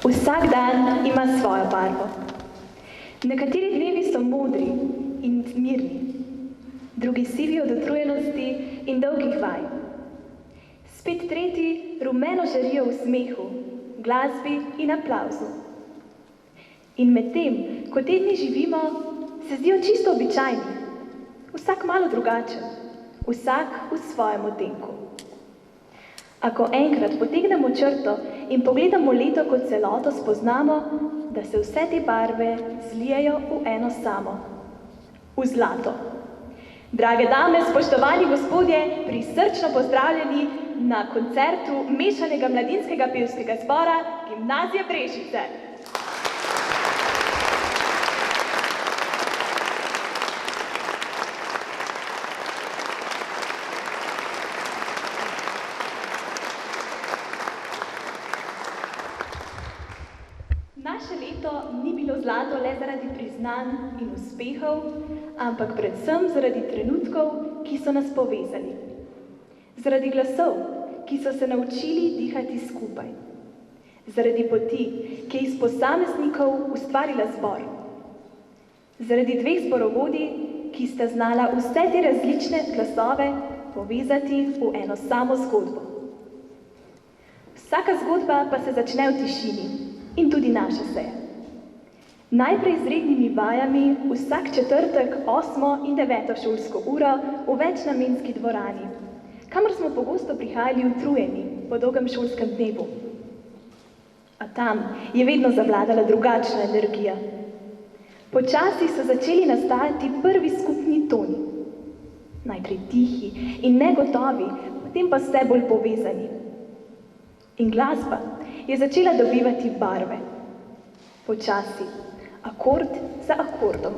Vsak dan ima svojo barvo. Nekateri dnevi so modri in mirni, drugi sivi od utrujenosti in dolgih vaj. Spet tretji rumeno žarijo v smehu, glasbi in aplavzu. In medtem, ko te dni živimo, se zdijo čisto običajni, vsak malo drugačen, vsak v svojem odtenku. A ko enkrat potegnemo črto in pogledamo leto kot celoto, spoznamo, da se vse te barve zlijejo v eno samo, v zlato. Drage dame, spoštovani gospodje, prisrčno pozdravljeni na koncertu Mešanega mladinskega pevskega zbora Gimnazije Brežice. Naše leto ni bilo zlato le zaradi priznanj in uspehov, ampak predvsem zaradi trenutkov, ki so nas povezali. Zaradi glasov, ki so se naučili dihati skupaj. Zaradi poti, ki je iz posameznikov ustvarila zbor. Zaradi dveh zborovodi, ki sta znala vse te različne glasove povezati v eno samo zgodbo. Vsaka zgodba pa se začne v tišini. In tudi naša seja. Najprej z rednimi vajami vsak četrtek, 8. in 9. šolsko uro v večnamenski dvorani, kamor smo pogosto prihajali utrujeni po dolgem šolskem dnevu. A tam je vedno zavladala drugačna energija. Počasi so začeli nastajati prvi skupni toni. Najprej tihi in negotovi, potem pa vse bolj povezani. In glasba je začela dobivati barve. Počasi, akord za akordom.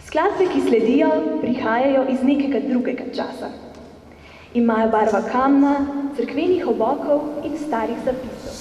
Skladbe, ki sledijo, prihajajo iz nekega drugega časa. Imajo barva kamna, cerkvenih obokov in starih zapisov.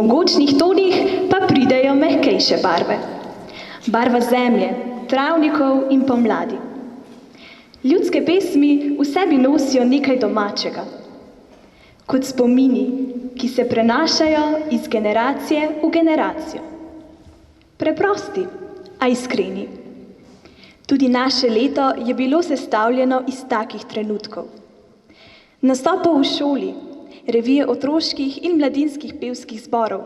mogočnih tonih pa pridejo mehkejše barve. Barva zemlje, travnikov in pomladi. Ljudske pesmi v sebi nosijo nekaj domačega, kot spomini, ki se prenašajo iz generacije v generacijo. Preprosti, a iskreni. Tudi naše leto je bilo sestavljeno iz takih trenutkov. Nastopov v šoli, revije otroških in mladinskih pevskih zborov,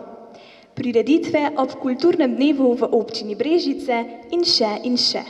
prireditve ob kulturnem dnevu v občini Brežice in še in še.